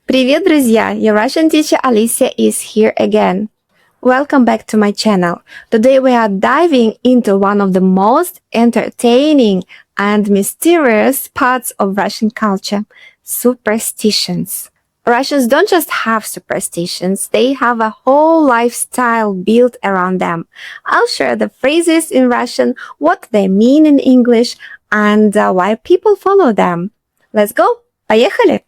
Привет, друзья! Your Russian teacher Olisiia is here again. Welcome back to my channel. Today we are diving into one of the most entertaining and mysterious parts of Russian culture, superstitions. Russians don't just have superstitions, they have a whole lifestyle built around them. I'll share the phrases in Russian, what they mean in English, and why people follow them. Let's go! Поехали!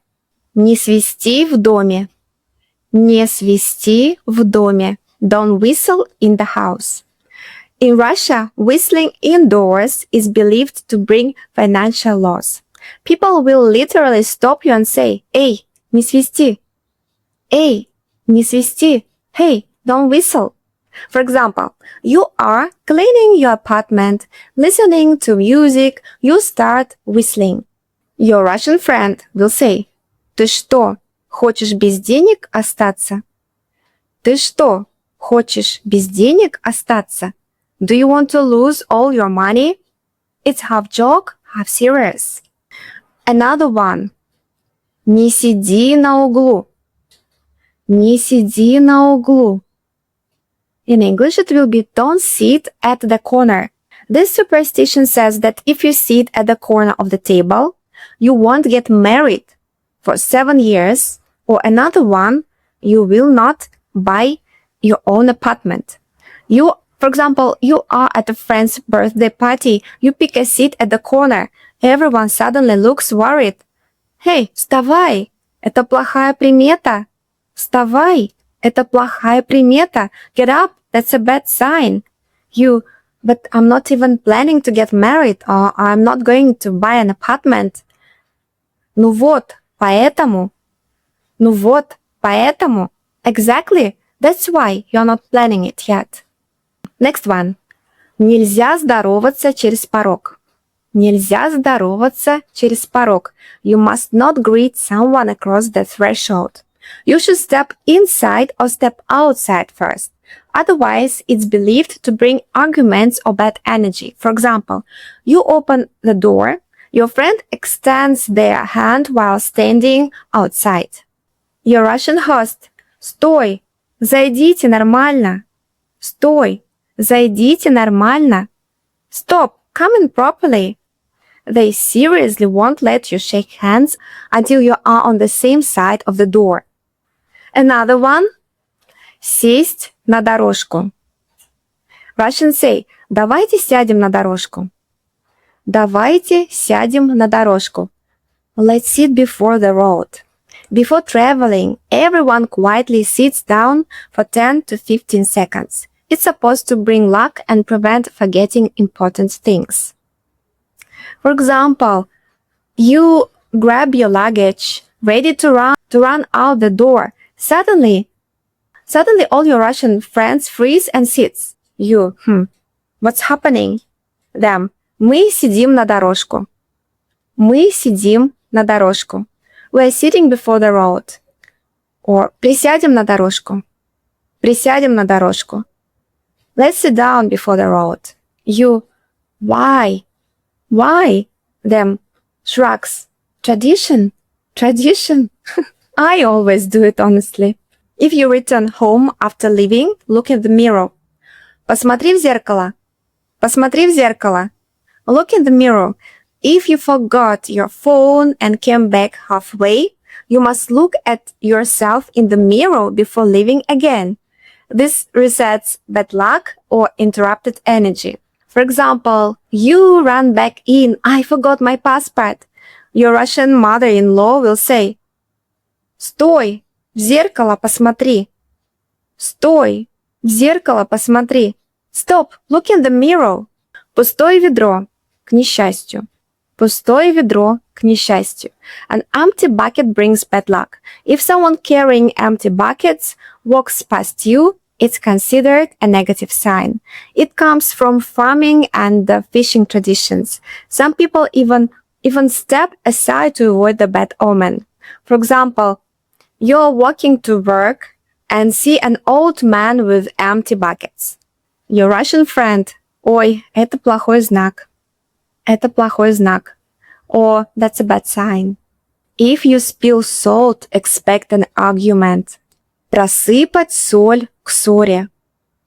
Не свисти в доме. Не свисти в доме. Don't whistle in the house. In Russia, whistling indoors is believed to bring financial loss. People will literally stop you and say, "Эй, не свисти. Эй, не свисти. Hey, don't whistle." For example, you are cleaning your apartment, listening to music, you start whistling. Your Russian friend will say, «Ты что, хочешь без денег остаться?» «Ты что, хочешь без денег остаться?» Do you want to lose all your money? It's half joke, half serious. Another one. Не сиди на углу. Не сиди на углу. In English it will be don't sit at the corner. This superstition says that if you sit at the corner of the table, you won't get married for 7 years, or another one, you will not buy your own apartment. For example, you are at a friend's birthday party, you pick a seat at the corner, everyone suddenly looks worried. Hey, вставай, это плохая примета. Вставай, это плохая примета. Get up, that's a bad sign. But I'm not even planning to get married, or I'm not going to buy an apartment. Ну вот, поэтому. Ну вот, поэтому. Exactly. That's why you're not planning it yet. Next one. Нельзя здороваться через порог. Нельзя здороваться через порог. You must not greet someone across the threshold. You should step inside or step outside first. Otherwise, it's believed to bring arguments or bad energy. For example, you open the door, your friend extends their hand while standing outside. Your Russian host. Стой! Зайдите нормально! Стой! Зайдите нормально! Stop! Come in properly! They seriously won't let you shake hands until you are on the same side of the door. Another one. Сесть на дорожку. Russians say, давайте сядем на дорожку. Давайте сядем на дорожку. Let's sit before the road. Before traveling, everyone quietly sits down for 10 to 15 seconds. It's supposed to bring luck and prevent forgetting important things. For example, you grab your luggage, ready to run out the door. Suddenly all your Russian friends freeze and sits. What's happening? Them. Мы сидим на дорожку. Мы сидим на дорожку. We're sitting before the road. Or присядем на дорожку. Присядем на дорожку. Let's sit down before the road. Why? Why? Them. Shrugs. Tradition. Tradition. I always do it honestly. If you return home after leaving, look in the mirror. Посмотри в зеркало. Посмотри в зеркало. Look in the mirror. If you forgot your phone and came back halfway, you must look at yourself in the mirror before leaving again. This resets bad luck or interrupted energy. For example, you run back in, I forgot my passport. Your Russian mother-in-law will say, Стой, в зеркало посмотри. Стой, в зеркало посмотри. Stop, look in the mirror. Пустое ведро, к несчастью. Пустое ведро, к несчастью. An empty bucket brings bad luck. If someone carrying empty buckets walks past you, it's considered a negative sign. It comes from farming and fishing traditions. Some people even step aside to avoid the bad omen. For example, you're walking to work and see an old man with empty buckets. Your Russian friend. Ой, это плохой знак. Это плохой знак. Or that's a bad sign. If you spill salt, expect an argument. Просыпать соль к ссоре.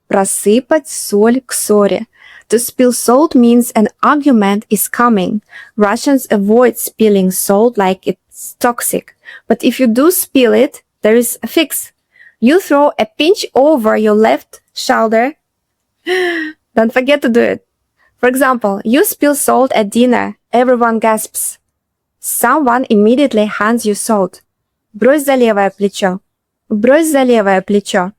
Просыпать соль к ссоре. To spill salt means an argument is coming. Russians avoid spilling salt like it's toxic. But if you do spill it, there is a fix. You throw a pinch over your left shoulder. Don't forget to do it. For example, you spill salt at dinner. Everyone gasps. Someone immediately hands you salt. Брось за левое плечо. Брось за левое плечо.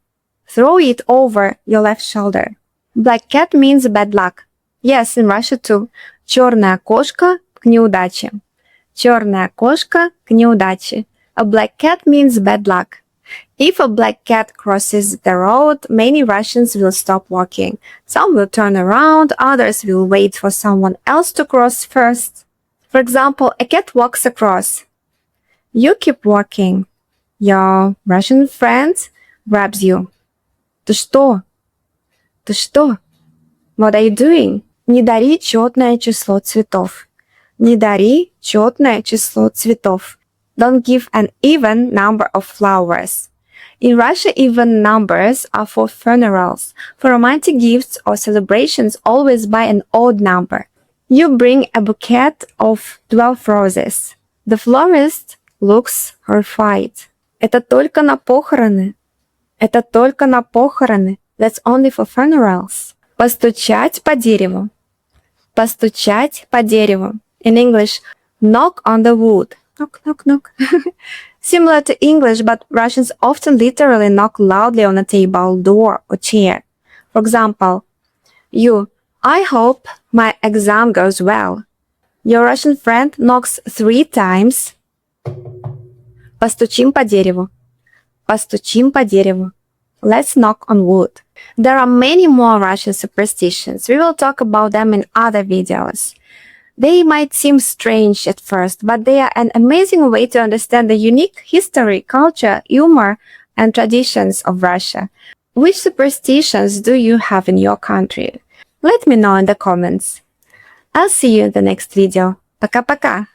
Throw it over your left shoulder. Black cat means bad luck. Yes, in Russia too. Черная кошка к неудаче. Черная кошка к неудаче. A black cat means bad luck. If a black cat crosses the road, many Russians will stop walking. Some will turn around, others will wait for someone else to cross first. For example, a cat walks across. You keep walking. Your Russian friend grabs you. Ты что? Ты что? What are you doing? Не дари четное число цветов. Не дари четное число цветов. Don't give an even number of flowers. In Russia, even numbers are for funerals. For romantic gifts or celebrations, always buy an odd number. You bring a bouquet of 12 roses. The florist looks horrified. Это только на похороны. Это только на похороны. That's only for funerals. Постучать по дереву. Постучать по дереву. In English, knock on the wood. Knock, knock, knock. Similar to English, but Russians often literally knock loudly on a table, door, or chair. For example, I hope my exam goes well. Your Russian friend knocks 3 times. Постучим по дереву. Постучим по дереву. Let's knock on wood. There are many more Russian superstitions. We will talk about them in other videos. They might seem strange at first, but they are an amazing way to understand the unique history, culture, humor, and traditions of Russia. Which superstitions do you have in your country? Let me know in the comments. I'll see you in the next video. Пока-пока!